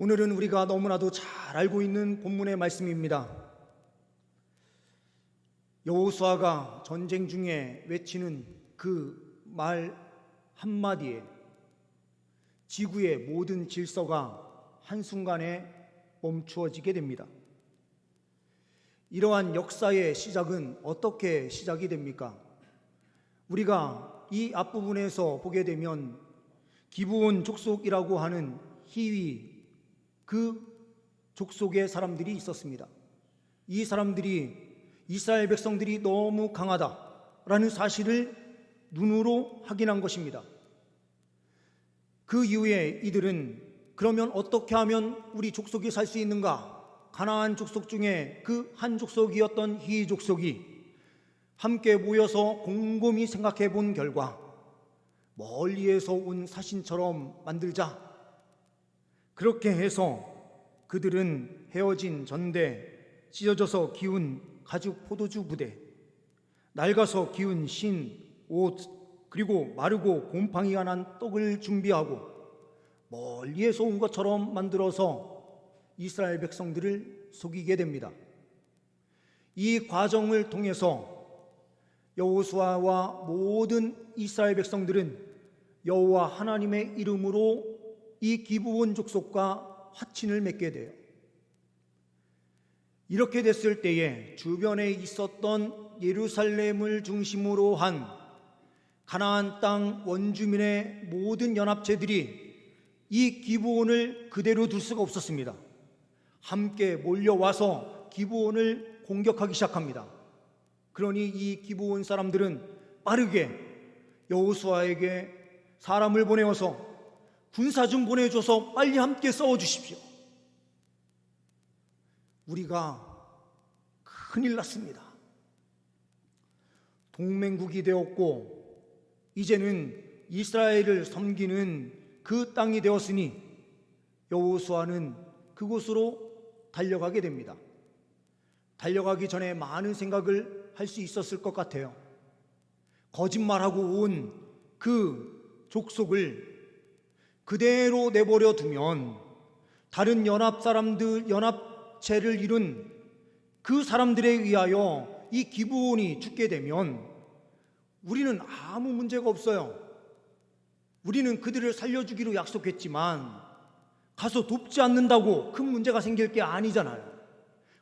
오늘은 우리가 너무나도 잘 알고 있는 본문의 말씀입니다. 여호수아가 전쟁 중에 외치는 그 말 한마디에 지구의 모든 질서가 한순간에 멈추어지게 됩니다. 이러한 역사의 시작은 어떻게 시작이 됩니까? 우리가 이 앞부분에서 보게 되면 기브온 족속이라고 하는 히위, 그 족속의 사람들이 있었습니다. 이 사람들이 이스라엘 백성들이 너무 강하다라는 사실을 눈으로 확인한 것입니다. 그 이후에 이들은 그러면 어떻게 하면 우리 족속이 살 수 있는가? 가나안 족속 중에 그 한 족속이었던 히위 족속이 함께 모여서 곰곰이 생각해 본 결과 멀리에서 온 사신처럼 만들자. 그렇게 해서 그들은 헤어진 전대, 찢어져서 기운 가죽 포도주 부대, 낡아서 기운 신, 옷, 그리고 마르고 곰팡이가 난 떡을 준비하고 멀리에서 온 것처럼 만들어서 이스라엘 백성들을 속이게 됩니다. 이 과정을 통해서 여호수아와 모든 이스라엘 백성들은 여호와 하나님의 이름으로 이 기브온 족속과 화친을 맺게 돼요. 이렇게 됐을 때에 주변에 있었던 예루살렘을 중심으로 한 가나안 땅 원주민의 모든 연합체들이 이 기브온을 그대로 둘 수가 없었습니다. 함께 몰려와서 기브온을 공격하기 시작합니다. 그러니 이 기브온 사람들은 빠르게 여호수아에게 사람을 보내어서 군사 좀 보내줘서 빨리 함께 싸워주십시오. 우리가 큰일 났습니다. 동맹국이 되었고 이제는 이스라엘을 섬기는 그 땅이 되었으니 여호수아는 그곳으로 달려가게 됩니다. 달려가기 전에 많은 생각을 할 수 있었을 것 같아요. 거짓말하고 온 그 족속을 그대로 내버려 두면 다른 연합체를 이룬 그 사람들에 의하여 이 기브온이 죽게 되면 우리는 아무 문제가 없어요. 우리는 그들을 살려주기로 약속했지만 가서 돕지 않는다고 큰 문제가 생길 게 아니잖아요.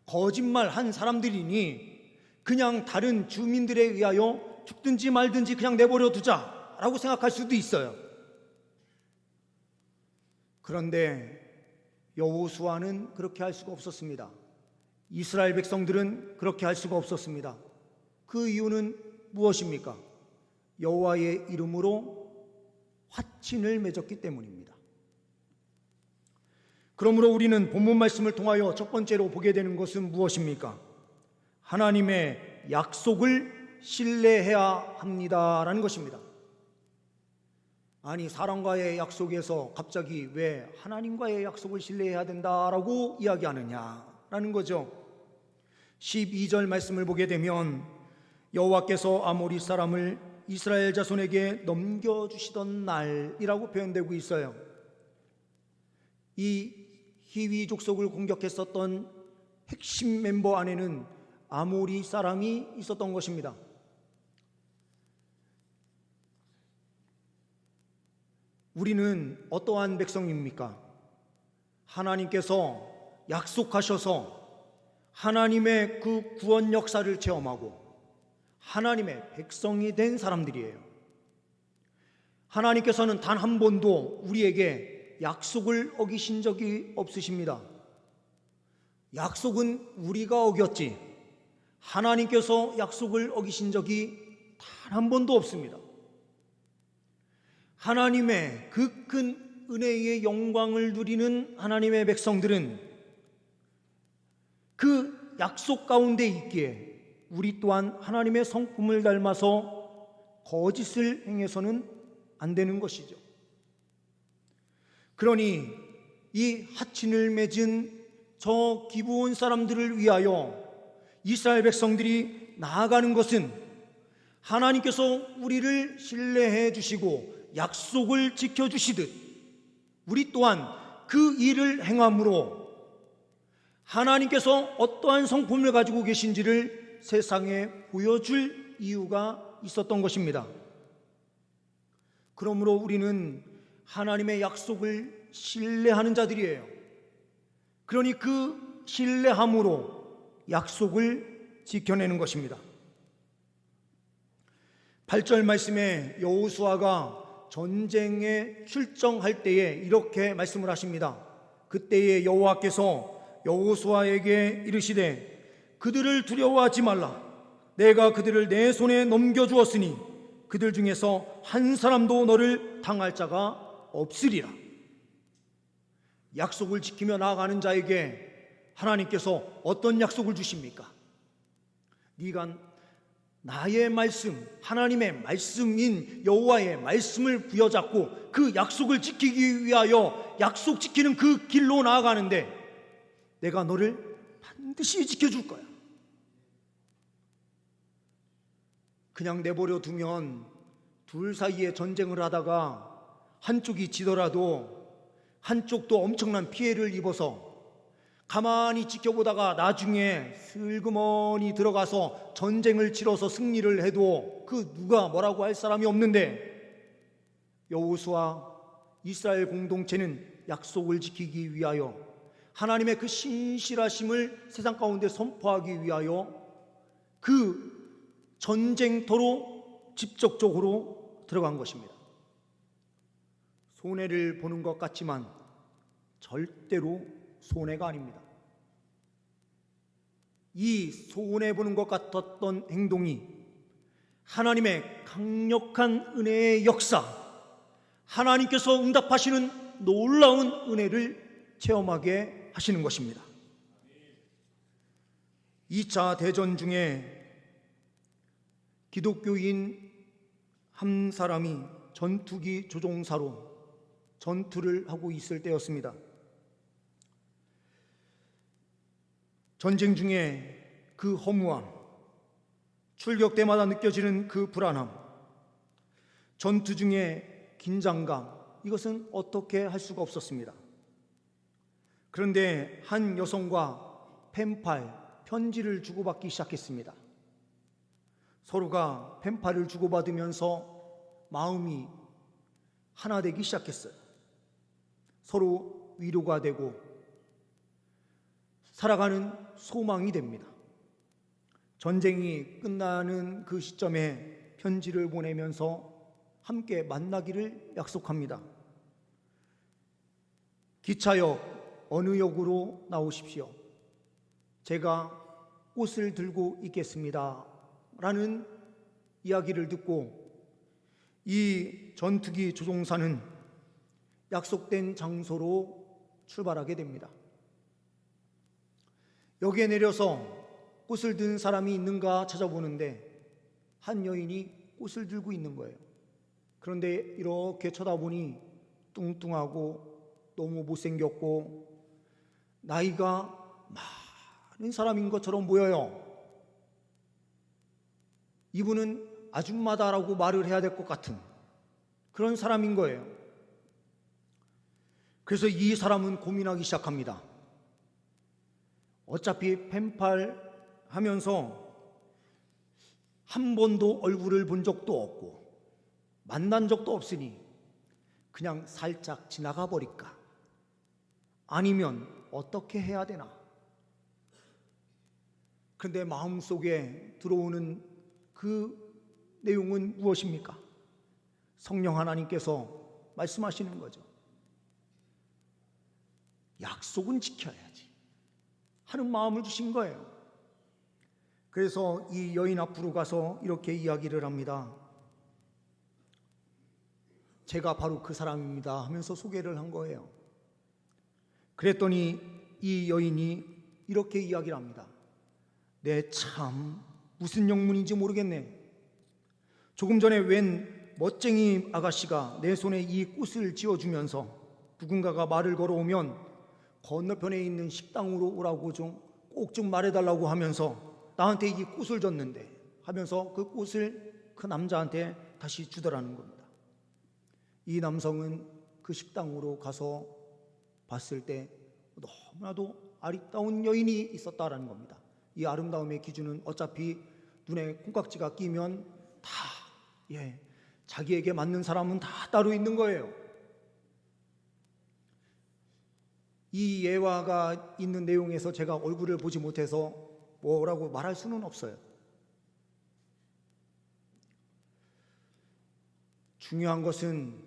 거짓말한 사람들이니 그냥 다른 주민들에 의하여 죽든지 말든지 그냥 내버려 두자라고 생각할 수도 있어요. 그런데 여호수아는 그렇게 할 수가 없었습니다. 이스라엘 백성들은 그렇게 할 수가 없었습니다. 그 이유는 무엇입니까? 여호와의 이름으로 화친을 맺었기 때문입니다. 그러므로 우리는 본문 말씀을 통하여 첫 번째로 보게 되는 것은 무엇입니까? 하나님의 약속을 신뢰해야 합니다라는 것입니다. 아니, 사람과의 약속에서 갑자기 왜 하나님과의 약속을 신뢰해야 된다라고 이야기하느냐라는 거죠. 12절 말씀을 보게 되면 여호와께서 아모리 사람을 이스라엘 자손에게 넘겨주시던 날이라고 표현되고 있어요. 이 히위 족속을 공격했었던 핵심 멤버 안에는 아모리 사람이 있었던 것입니다. 우리는 어떠한 백성입니까? 하나님께서 약속하셔서 하나님의 그 구원 역사를 체험하고 하나님의 백성이 된 사람들이에요. 하나님께서는 단 한 번도 우리에게 약속을 어기신 적이 없으십니다. 약속은 우리가 어겼지 하나님께서 약속을 어기신 적이 단 한 번도 없습니다. 하나님의 그 큰 은혜의 영광을 누리는 하나님의 백성들은 그 약속 가운데 있기에 우리 또한 하나님의 성품을 닮아서 거짓을 행해서는 안 되는 것이죠. 그러니 이 화친을 맺은 저 기브온 사람들을 위하여 이스라엘 백성들이 나아가는 것은 하나님께서 우리를 신뢰해 주시고 약속을 지켜주시듯 우리 또한 그 일을 행함으로 하나님께서 어떠한 성품을 가지고 계신지를 세상에 보여줄 이유가 있었던 것입니다. 그러므로 우리는 하나님의 약속을 신뢰하는 자들이에요. 그러니 그 신뢰함으로 약속을 지켜내는 것입니다. 8절 말씀에 여호수아가 전쟁에 출정할 때에 이렇게 말씀을 하십니다. 그때에 여호와께서 여호수아에게 이르시되 그들을 두려워하지 말라. 내가 그들을 내 손에 넘겨주었으니 그들 중에서 한 사람도 너를 당할 자가 없으리라. 약속을 지키며 나아가는 자에게 하나님께서 어떤 약속을 주십니까? 네가 나의 말씀, 하나님의 말씀인 여호와의 말씀을 부여잡고 그 약속을 지키기 위하여 약속 지키는 그 길로 나아가는데 내가 너를 반드시 지켜줄 거야. 그냥 내버려 두면 둘 사이에 전쟁을 하다가 한쪽이 지더라도 한쪽도 엄청난 피해를 입어서 가만히 지켜보다가 나중에 슬그머니 들어가서 전쟁을 치러서 승리를 해도 그 누가 뭐라고 할 사람이 없는데, 여호수아 이스라엘 공동체는 약속을 지키기 위하여 하나님의 그 신실하심을 세상 가운데 선포하기 위하여 그 전쟁터로 직접적으로 들어간 것입니다. 손해를 보는 것 같지만 절대로 손해가 아닙니다. 이 손해보는 것 같았던 행동이 하나님의 강력한 은혜의 역사, 하나님께서 응답하시는 놀라운 은혜를 체험하게 하시는 것입니다. 2차 대전 중에 기독교인 한 사람이 전투기 조종사로 전투를 하고 있을 때였습니다. 전쟁 중에 그 허무함, 출격 때마다 느껴지는 그 불안함, 전투 중에 긴장감, 이것은 어떻게 할 수가 없었습니다. 그런데 한 여성과 펜팔, 편지를 주고받기 시작했습니다. 서로가 펜팔을 주고받으면서 마음이 하나 되기 시작했어요. 서로 위로가 되고 살아가는 소망이 됩니다. 전쟁이 끝나는 그 시점에 편지를 보내면서 함께 만나기를 약속합니다. 기차역 어느 역으로 나오십시오. 제가 꽃을 들고 있겠습니다. 라는 이야기를 듣고 이 전투기 조종사는 약속된 장소로 출발하게 됩니다. 역에 내려서 꽃을 든 사람이 있는가 찾아보는데 한 여인이 꽃을 들고 있는 거예요. 그런데 이렇게 쳐다보니 뚱뚱하고 너무 못생겼고 나이가 많은 사람인 것처럼 보여요. 이분은 아줌마다라고 말을 해야 될 것 같은 그런 사람인 거예요. 그래서 이 사람은 고민하기 시작합니다. 어차피 펜팔 하면서 한 번도 얼굴을 본 적도 없고 만난 적도 없으니 그냥 살짝 지나가 버릴까? 아니면 어떻게 해야 되나? 그런데 마음속에 들어오는 그 내용은 무엇입니까? 성령 하나님께서 말씀하시는 거죠. 약속은 지켜야지 하는 마음을 주신 거예요. 그래서 이 여인 앞으로 가서 이렇게 이야기를 합니다. 제가 바로 그 사람입니다 하면서 소개를 한 거예요. 그랬더니 이 여인이 이렇게 이야기를 합니다. 네, 참 무슨 영문인지 모르겠네. 조금 전에 웬 멋쟁이 아가씨가 내 손에 이 꽃을 쥐어주면서 누군가가 말을 걸어오면 건너편에 있는 식당으로 오라고 꼭 좀 말해달라고 하면서 나한테 이 꽃을 줬는데 하면서 그 꽃을 그 남자한테 다시 주더라는 겁니다. 이 남성은 그 식당으로 가서 봤을 때 너무나도 아리따운 여인이 있었다라는 겁니다. 이 아름다움의 기준은 어차피 눈에 콩깍지가 끼면 다 자기에게 맞는 사람은 다 따로 있는 거예요. 이 예화가 있는 내용에서 제가 얼굴을 보지 못해서 뭐라고 말할 수는 없어요. 중요한 것은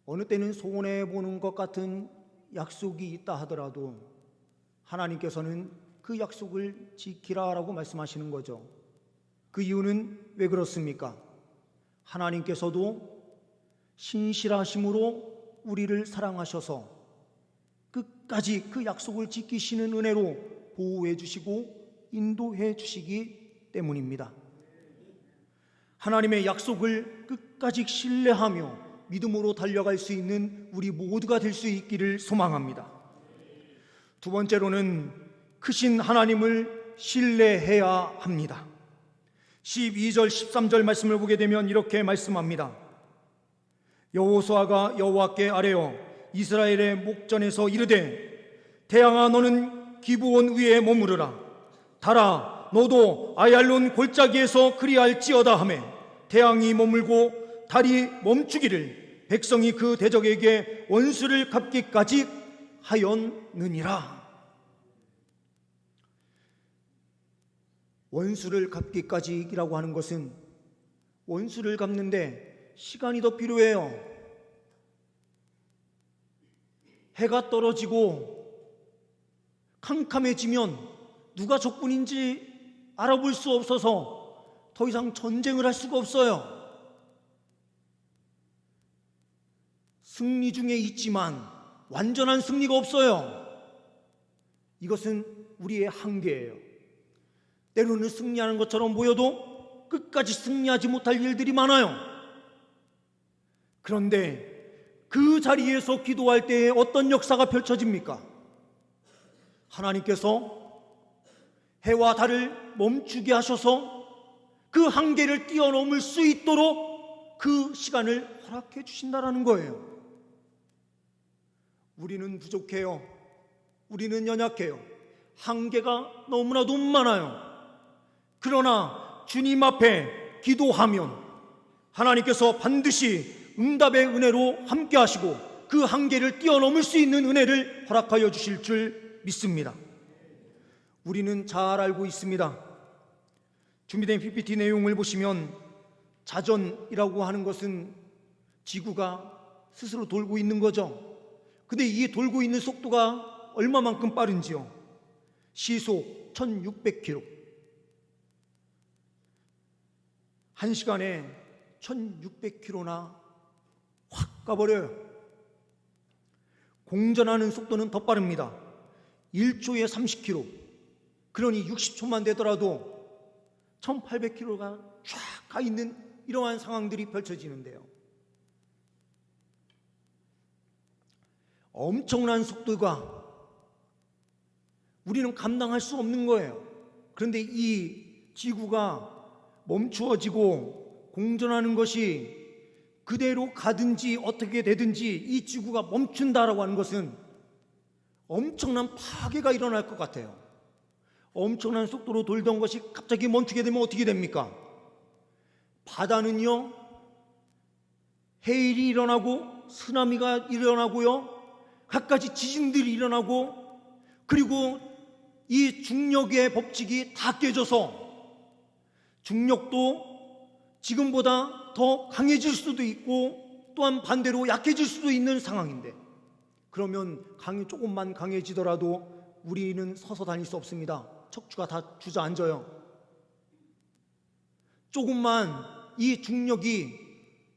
어느 때는 손해보는 것 같은 약속이 있다 하더라도 하나님께서는 그 약속을 지키라라고 말씀하시는 거죠. 그 이유는 왜 그렇습니까? 하나님께서도 신실하심으로 우리를 사랑하셔서 끝까지 그 약속을 지키시는 은혜로 보호해 주시고 인도해 주시기 때문입니다. 하나님의 약속을 끝까지 신뢰하며 믿음으로 달려갈 수 있는 우리 모두가 될 수 있기를 소망합니다. 두 번째로는 크신 하나님을 신뢰해야 합니다. 12절 13절 말씀을 보게 되면 이렇게 말씀합니다. 여호수아가 여호와께 아뢰어 이스라엘의 목전에서 이르되 태양아 너는 기브온 위에 머무르라. 달아 너도 아얄론 골짜기에서 그리할지어다 하매 태양이 머물고 달이 멈추기를 백성이 그 대적에게 원수를 갚기까지 하였느니라. 원수를 갚기까지라고 하는 것은 원수를 갚는데 시간이 더 필요해요. 해가 떨어지고 캄캄해지면 누가 적군인지 알아볼 수 없어서 더 이상 전쟁을 할 수가 없어요. 승리 중에 있지만 완전한 승리가 없어요. 이것은 우리의 한계예요. 때로는 승리하는 것처럼 보여도 끝까지 승리하지 못할 일들이 많아요. 그런데 그 자리에서 기도할 때에 어떤 역사가 펼쳐집니까? 하나님께서 해와 달을 멈추게 하셔서 그 한계를 뛰어넘을 수 있도록 그 시간을 허락해 주신다라는 거예요. 우리는 부족해요. 우리는 연약해요. 한계가 너무나도 많아요. 그러나 주님 앞에 기도하면 하나님께서 반드시 응답의 은혜로 함께 하시고 그 한계를 뛰어넘을 수 있는 은혜를 허락하여 주실 줄 믿습니다. 우리는 잘 알고 있습니다. 준비된 PPT 내용을 보시면 자전이라고 하는 것은 지구가 스스로 돌고 있는 거죠. 근데 이 돌고 있는 속도가 얼마만큼 빠른지요? 시속 1600km. 1시간에 1600km나 확 가버려요. 공전하는 속도는 더 빠릅니다. 1초에 30km. 그러니 60초만 되더라도 1800km가 쫙 가 있는 이러한 상황들이 펼쳐지는데요. 엄청난 속도가 우리는 감당할 수 없는 거예요. 그런데 이 지구가 멈추어지고 공전하는 것이 그대로 가든지 어떻게 되든지 이 지구가 멈춘다라고 하는 것은 엄청난 파괴가 일어날 것 같아요. 엄청난 속도로 돌던 것이 갑자기 멈추게 되면 어떻게 됩니까? 바다는요, 해일이 일어나고 쓰나미가 일어나고요, 갖가지 지진들이 일어나고, 그리고 이 중력의 법칙이 다 깨져서 중력도 지금보다 더 강해질 수도 있고 또한 반대로 약해질 수도 있는 상황인데, 그러면 조금만 강해지더라도 우리는 서서 다닐 수 없습니다. 척추가 다 주저앉아요. 조금만 이 중력이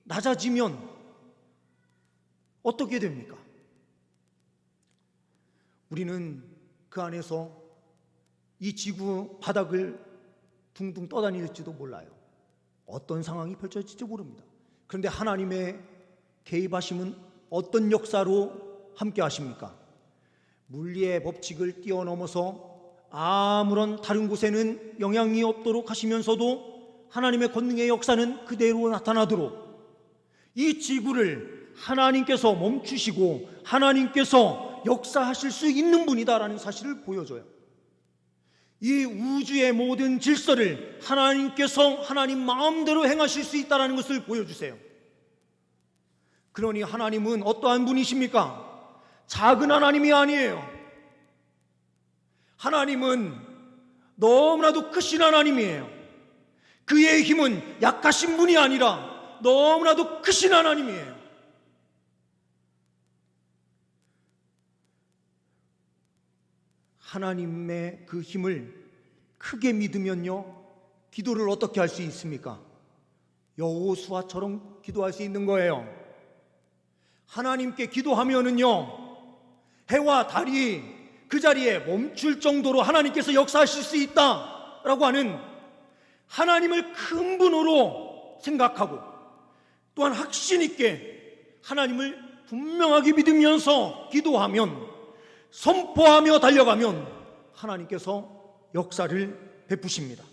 낮아지면 어떻게 됩니까? 우리는 그 안에서 이 지구 바닥을 둥둥 떠다닐지도 몰라요. 어떤 상황이 펼쳐질지 모릅니다. 그런데 하나님의 개입하심은 어떤 역사로 함께 하십니까? 물리의 법칙을 뛰어넘어서 아무런 다른 곳에는 영향이 없도록 하시면서도 하나님의 권능의 역사는 그대로 나타나도록 이 지구를 하나님께서 멈추시고 하나님께서 역사하실 수 있는 분이다라는 사실을 보여줘요. 이 우주의 모든 질서를 하나님께서 하나님 마음대로 행하실 수 있다는 것을 보여주세요. 그러니 하나님은 어떠한 분이십니까? 작은 하나님이 아니에요. 하나님은 너무나도 크신 하나님이에요. 그의 힘은 약하신 분이 아니라 너무나도 크신 하나님이에요. 하나님의 그 힘을 크게 믿으면요, 기도를 어떻게 할 수 있습니까? 여호수아처럼 기도할 수 있는 거예요. 하나님께 기도하면은요, 해와 달이 그 자리에 멈출 정도로 하나님께서 역사하실 수 있다라고 하는 하나님을 큰 분으로 생각하고, 또한 확신 있게 하나님을 분명하게 믿으면서 기도하면, 선포하며 달려가면 하나님께서 역사를 베푸십니다.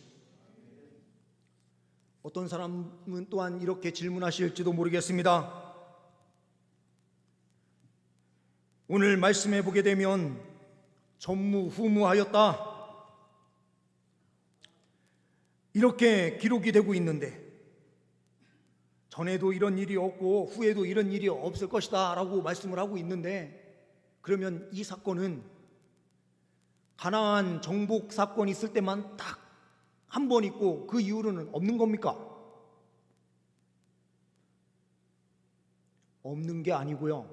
어떤 사람은 또한 이렇게 질문하실지도 모르겠습니다. 오늘 말씀해 보게 되면 전무후무하였다, 이렇게 기록이 되고 있는데, 전에도 이런 일이 없고 후에도 이런 일이 없을 것이다 라고 말씀을 하고 있는데, 그러면 이 사건은 가나안 정복 사건이 있을 때만 딱 한 번 있고 그 이후로는 없는 겁니까? 없는 게 아니고요,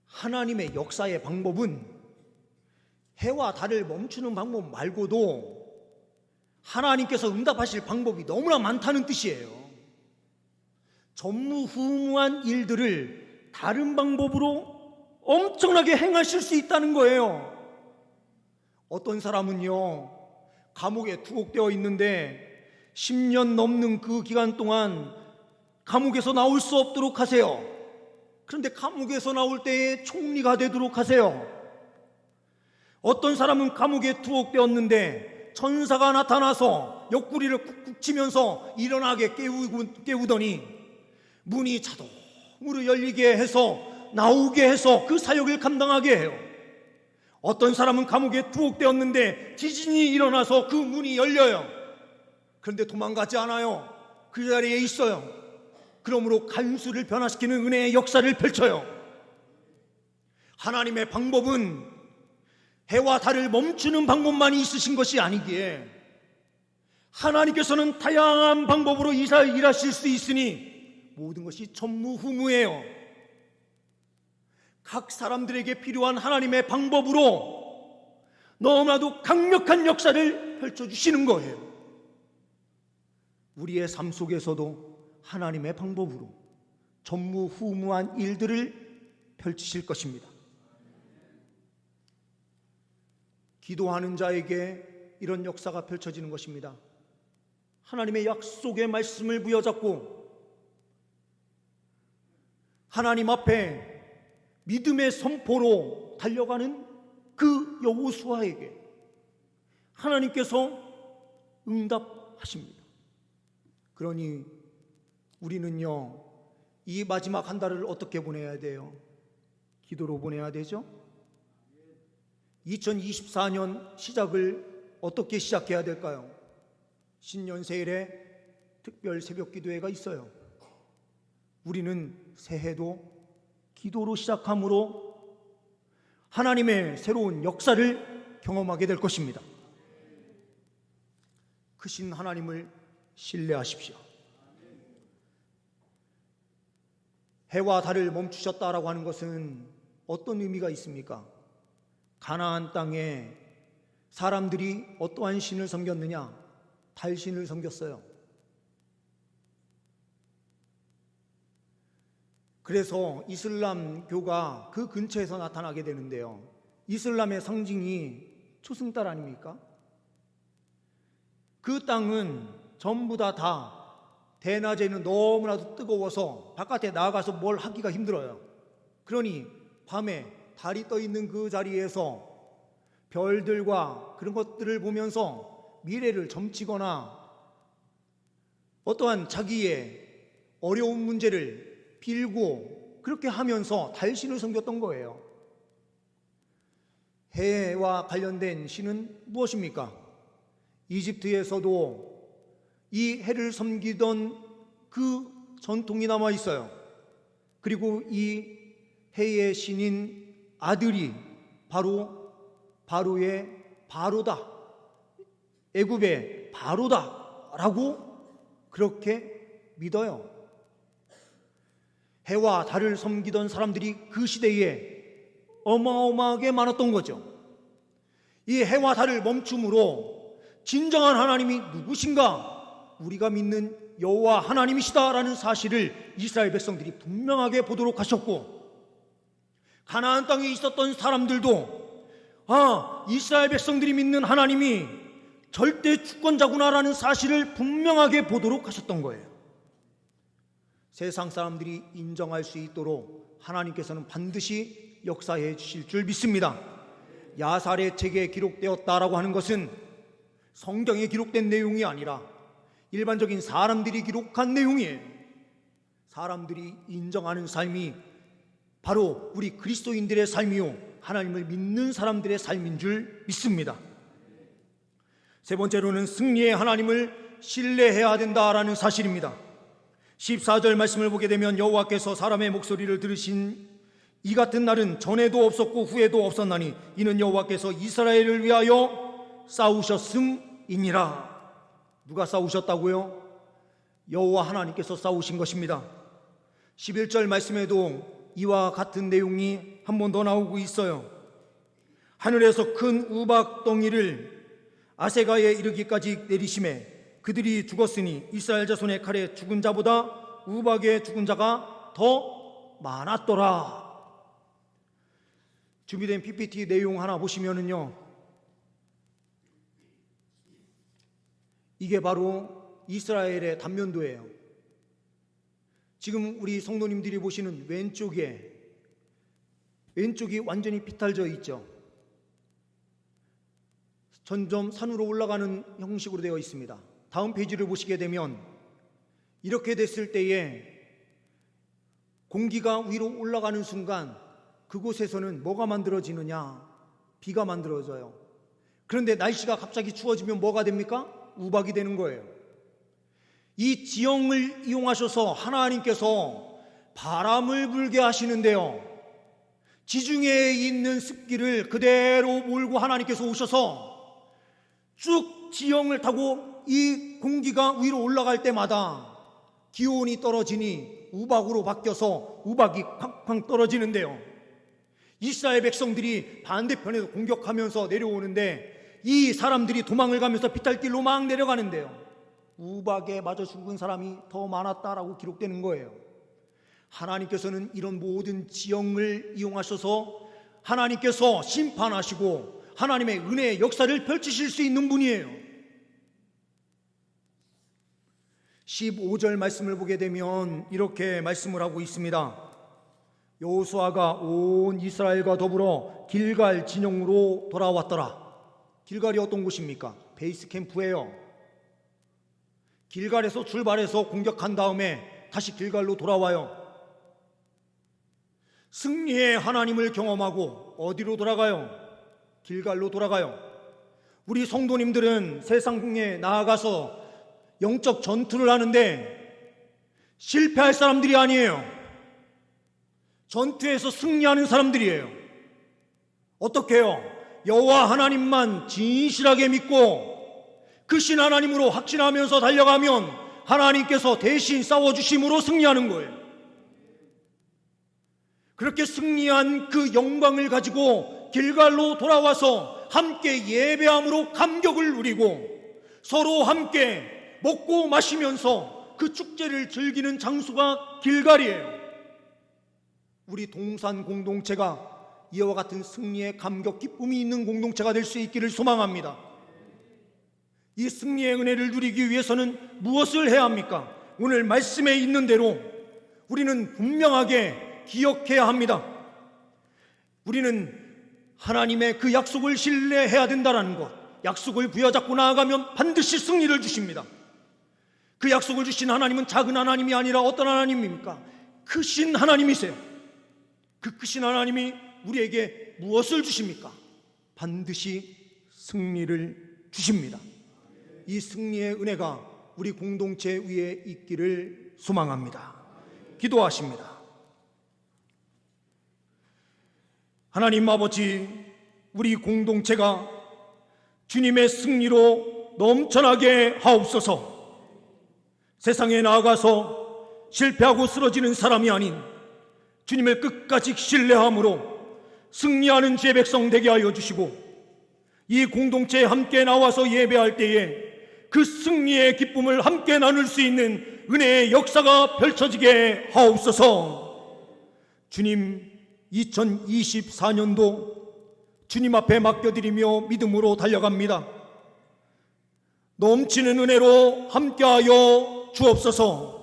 하나님의 역사의 방법은 해와 달을 멈추는 방법 말고도 하나님께서 응답하실 방법이 너무나 많다는 뜻이에요. 전무후무한 일들을 다른 방법으로 엄청나게 행하실 수 있다는 거예요. 어떤 사람은요, 감옥에 투옥되어 있는데 10년 넘는 그 기간 동안 감옥에서 나올 수 없도록 하세요. 그런데 감옥에서 나올 때에 총리가 되도록 하세요. 어떤 사람은 감옥에 투옥되었는데 천사가 나타나서 옆구리를 쿡쿡 치면서 일어나게 깨우더니 문이 자동으로 열리게 해서 나오게 해서 그 사역을 감당하게 해요. 어떤 사람은 감옥에 투옥되었는데 지진이 일어나서 그 문이 열려요. 그런데 도망가지 않아요. 그 자리에 있어요. 그러므로 간수를 변화시키는 은혜의 역사를 펼쳐요. 하나님의 방법은 해와 달을 멈추는 방법만이 있으신 것이 아니기에 하나님께서는 다양한 방법으로 일하실 수 있으니 모든 것이 전무후무해요. 각 사람들에게 필요한 하나님의 방법으로 너무나도 강력한 역사를 펼쳐주시는 거예요. 우리의 삶 속에서도 하나님의 방법으로 전무후무한 일들을 펼치실 것입니다. 기도하는 자에게 이런 역사가 펼쳐지는 것입니다. 하나님의 약속의 말씀을 부여잡고 하나님 앞에 믿음의 선포로 달려가는 그 여호수아에게 하나님께서 응답하십니다. 그러니 우리는요, 이 마지막 한 달을 어떻게 보내야 돼요? 기도로 보내야 되죠? 2024년 시작을 어떻게 시작해야 될까요? 신년세일에 특별 새벽 기도회가 있어요. 우리는 새해도 기도로 시작함으로 하나님의 새로운 역사를 경험하게 될 것입니다. 크신 하나님을 신뢰하십시오. 해와 달을 멈추셨다라고 하는 것은 어떤 의미가 있습니까? 가나안 땅에 사람들이 어떠한 신을 섬겼느냐? 달신을 섬겼어요. 그래서 이슬람교가 그 근처에서 나타나게 되는데요, 이슬람의 상징이 초승달 아닙니까? 그 땅은 전부 다 대낮에는 너무나도 뜨거워서 바깥에 나가서 뭘 하기가 힘들어요. 그러니 밤에 달이 떠 있는 그 자리에서 별들과 그런 것들을 보면서 미래를 점치거나 어떠한 자기의 어려운 문제를 빌고 그렇게 하면서 달신을 섬겼던 거예요. 해와 관련된 신은 무엇입니까? 이집트에서도 이 해를 섬기던 그 전통이 남아 있어요. 그리고 이 해의 신인 아들이 바로 바로의 바로다, 애굽의 바로다라고 그렇게 믿어요. 해와 달을 섬기던 사람들이 그 시대에 어마어마하게 많았던 거죠. 이 해와 달을 멈춤으로 진정한 하나님이 누구신가? 우리가 믿는 여호와 하나님이시다라는 사실을 이스라엘 백성들이 분명하게 보도록 하셨고, 가나안 땅에 있었던 사람들도 이스라엘 백성들이 믿는 하나님이 절대 주권자구나라는 사실을 분명하게 보도록 하셨던 거예요. 세상 사람들이 인정할 수 있도록 하나님께서는 반드시 역사해 주실 줄 믿습니다. 야살의 책에 기록되었다라고 하는 것은 성경에 기록된 내용이 아니라 일반적인 사람들이 기록한 내용이에요. 사람들이 인정하는 삶이 바로 우리 그리스도인들의 삶이요, 하나님을 믿는 사람들의 삶인 줄 믿습니다. 세 번째로는 승리의 하나님을 신뢰해야 된다라는 사실입니다. 14절 말씀을 보게 되면 여호와께서 사람의 목소리를 들으신 이 같은 날은 전에도 없었고 후에도 없었나니 이는 여호와께서 이스라엘을 위하여 싸우셨음이니라. 누가 싸우셨다고요? 여호와 하나님께서 싸우신 것입니다. 11절 말씀에도 이와 같은 내용이 한 번 더 나오고 있어요. 하늘에서 큰 우박덩이를 아세가에 이르기까지 내리심에 그들이 죽었으니 이스라엘 자손의 칼에 죽은 자보다 우박에 죽은 자가 더 많았더라. 준비된 PPT 내용 하나 보시면은요, 이게 바로 이스라엘의 단면도예요. 지금 우리 성도님들이 보시는 왼쪽이 완전히 비탈져 있죠. 점점 산으로 올라가는 형식으로 되어 있습니다. 다음 페이지를 보시게 되면 이렇게 됐을 때에 공기가 위로 올라가는 순간 그곳에서는 뭐가 만들어지느냐? 비가 만들어져요. 그런데 날씨가 갑자기 추워지면 뭐가 됩니까? 우박이 되는 거예요. 이 지형을 이용하셔서 하나님께서 바람을 불게 하시는데요, 지중해에 있는 습기를 그대로 몰고 하나님께서 오셔서 쭉 지형을 타고 이 공기가 위로 올라갈 때마다 기온이 떨어지니 우박으로 바뀌어서 우박이 쾅쾅 떨어지는데요, 이스라엘 백성들이 반대편에서 공격하면서 내려오는데 이 사람들이 도망을 가면서 비탈길로 막 내려가는데요, 우박에 맞아 죽은 사람이 더 많았다라고 기록되는 거예요. 하나님께서는 이런 모든 지형을 이용하셔서 하나님께서 심판하시고 하나님의 은혜의 역사를 펼치실 수 있는 분이에요. 15절 말씀을 보게 되면 이렇게 말씀을 하고 있습니다. 여호수아가 온 이스라엘과 더불어 길갈 진영으로 돌아왔더라. 길갈이 어떤 곳입니까? 베이스 캠프예요. 길갈에서 출발해서 공격한 다음에 다시 길갈로 돌아와요. 승리의 하나님을 경험하고 어디로 돌아가요? 길갈로 돌아가요. 우리 성도님들은 세상에 나아가서 영적 전투를 하는데 실패할 사람들이 아니에요. 전투에서 승리하는 사람들이에요. 어떻게 해요? 여호와 하나님만 진실하게 믿고 그 신 하나님으로 확신하면서 달려가면 하나님께서 대신 싸워주심으로 승리하는 거예요. 그렇게 승리한 그 영광을 가지고 길갈로 돌아와서 함께 예배함으로 감격을 누리고 서로 함께 먹고 마시면서 그 축제를 즐기는 장소가 길갈이에요. 우리 동산 공동체가 이와 같은 승리의 감격, 기쁨이 있는 공동체가 될 수 있기를 소망합니다. 이 승리의 은혜를 누리기 위해서는 무엇을 해야 합니까? 오늘 말씀에 있는 대로 우리는 분명하게 기억해야 합니다. 우리는 하나님의 그 약속을 신뢰해야 된다는 것, 약속을 부여잡고 나아가면 반드시 승리를 주십니다. 그 약속을 주신 하나님은 작은 하나님이 아니라 어떤 하나님입니까? 크신 하나님이세요. 그 크신 하나님이 우리에게 무엇을 주십니까? 반드시 승리를 주십니다. 이 승리의 은혜가 우리 공동체 위에 있기를 소망합니다. 기도하십니다. 하나님 아버지, 우리 공동체가 주님의 승리로 넘쳐나게 하옵소서. 세상에 나아가서 실패하고 쓰러지는 사람이 아닌 주님을 끝까지 신뢰함으로 승리하는 주의 백성 되게 하여 주시고, 이 공동체에 함께 나와서 예배할 때에 그 승리의 기쁨을 함께 나눌 수 있는 은혜의 역사가 펼쳐지게 하옵소서. 주님, 2024년도 주님 앞에 맡겨드리며 믿음으로 달려갑니다. 넘치는 은혜로 함께하여 주옵소서.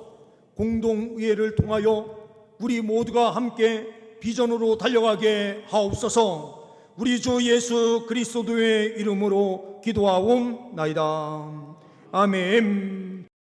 공동의회를 통하여 우리 모두가 함께 비전으로 달려가게 하옵소서. 우리 주 예수 그리스도의 이름으로 기도하옵나이다. 아멘.